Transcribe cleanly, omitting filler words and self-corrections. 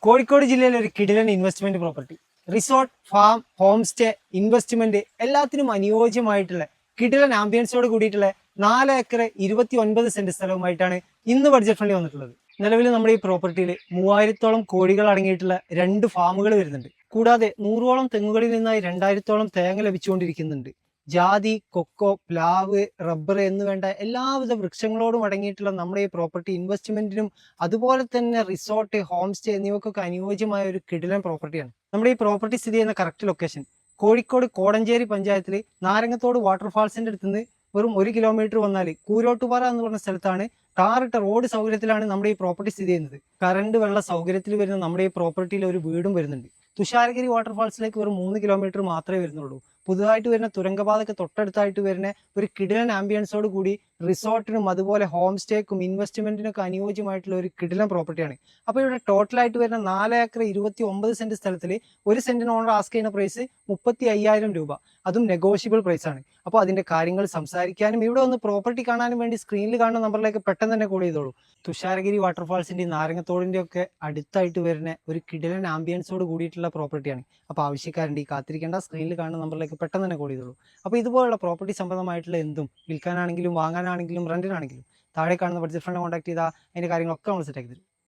കോഴിക്കോട് ജില്ലയിലെ ഒരു കിടിലൻ investment property, resort, farm, home stay, investment എല്ലാത്തിനും അനുയോജ്യമായിട്ടുള്ള കിടിലൻ ആംബിയൻസോട് കൂടിയിട്ടുള്ള 4 ഏക്കർ 29 സെന്റ് സ്ഥലവുമായിട്ടാണ് ഇന്ന് ബഡ്ജറ്റ് ഫ്രണ്ട്ലി വന്നിട്ടുള്ളത്. നിലവിൽ നമ്മുടെ ഈ പ്രോപ്പർട്ടിയിൽ 3000-ഓളം കോഴികൾ അടങ്ങിയിട്ടുള്ള 2 ഫാമുകൾ വരുന്നുണ്ട്. കൂടാതെ 100-ഓളം തെങ്ങുകളിൽ നിന്നായി 2000-ഓളം തേങ്ങ ലഭിച്ചുകൊണ്ടിരിക്കുന്നുണ്ട്. ജാതി, കൊക്കോ, പ്ലാവ്, റബ്ബർ എന്ന് വേണ്ട എല്ലാവിധ വൃക്ഷങ്ങളോടും അടങ്ങിയിട്ടുള്ള നമ്മുടെ ഈ പ്രോപ്പർട്ടി ഇൻവെസ്റ്റ്മെന്റിനും അതുപോലെ തന്നെ റിസോർട്ട്, ഹോം സ്റ്റേ എന്നിവക്കൊക്കെ അനുയോജ്യമായ ഒരു കിടിലൻ പ്രോപ്പർട്ടിയാണ്. നമ്മുടെ ഈ പ്രോപ്പർട്ടി സ്ഥിതി ചെയ്യുന്ന കറക്റ്റ് ലൊക്കേഷൻ കോഴിക്കോട് കോടഞ്ചേരി പഞ്ചായത്തിൽ നാരങ്ങത്തോട് വാട്ടർഫാൾസിന്റെ അടുത്തുനിന്ന് വെറും 1 കിലോമീറ്റർ വന്നാൽ കൂരോട്ടുപാറ എന്ന് പറഞ്ഞ സ്ഥലത്താണ്. ടാറിട്ട റോഡ് സൗകര്യത്തിലാണ് നമ്മുടെ ഈ പ്രോപ്പർട്ടി സ്ഥിതി ചെയ്യുന്നത്. കറണ്ട് വെള്ള സൗകര്യത്തിൽ വരുന്ന നമ്മുടെ ഈ പ്രോപ്പർട്ടിയിൽ ഒരു വീടും വരുന്നുണ്ട്. തുഷാരഗിരി വാട്ടർഫാൾസിലേക്ക് വെറും 3 കിലോമീറ്റർ മാത്രമേ വരുന്നുള്ളൂ. പുതുതായിട്ട് വരുന്ന തുരങ്കപാതയ്ക്ക് തൊട്ടടുത്തായിട്ട് വരുന്ന ഒരു കിടിലൻ ആംബിയൻസോട് കൂടി റിസോർട്ടിനും അതുപോലെ ഹോം സ്റ്റേക്കും ഇൻവെസ്റ്റ്മെന്റിനൊക്കെ അനുയോജ്യമായിട്ടുള്ള ഒരു കിടിലൻ പ്രോപ്പർട്ടിയാണ്. അപ്പോൾ ഇവിടെ ടോട്ടലായിട്ട് വരുന്ന 4 ഏക്കർ 29 സെന്റ് സ്ഥലത്തിൽ 1 സെന്റിന് ഓണർ ആസ്ക് ചെയ്യുന്ന പ്രൈസ് 35,000 രൂപ. അതും നെഗോഷ്യബിൾ പ്രൈസ് ആണ്. അപ്പോൾ അതിന്റെ കാര്യങ്ങൾ സംസാരിക്കാനും ഇവിടെ ഒന്ന് പ്രോപ്പർട്ടി കാണാനും വേണ്ടി സ്ക്രീനിൽ കാണുന്ന നമ്പറിലേക്ക് പെട്ടെന്ന് തന്നെ കോൾ ചെയ്തോളൂ. തുഷാരഗിരി വാട്ടർഫാൾസിന്റെ നാരങ്ങത്തോടിന്റെ ഒക്കെ അടുത്തായിട്ട് വരുന്ന ഒരു കിടിലൻ ആംബിയൻസോട് കൂടിയിട്ടുള്ള പ്രോപ്പർട്ടിയാണ്. അപ്പോൾ ആവശ്യക്കാരുണ്ട്, ഈ കാത്തിരിക്കേണ്ട, സ്ക്രീനിൽ കാണുന്ന നമ്പറിലേക്ക് പെട്ടെന്ന് തന്നെ കോൾ ചെയ്തോളൂ. അപ്പോൾ ഇതുപോലുള്ള പ്രോപ്പർട്ടി സംബന്ധമായിട്ടുള്ള എന്തും വിൽക്കാനാണെങ്കിലും വാങ്ങാനാണെങ്കിലും റെന്റിനാണെങ്കിലും താഴെ കാണുന്ന ബഡ്ജറ്റ് ഫ്രണ്ട് കോൺടാക്ട് ചെയ്താൽ അതിന്റെ കാര്യങ്ങളൊക്കെ നമ്മൾ സെറ്റ് ആക്കി തരും.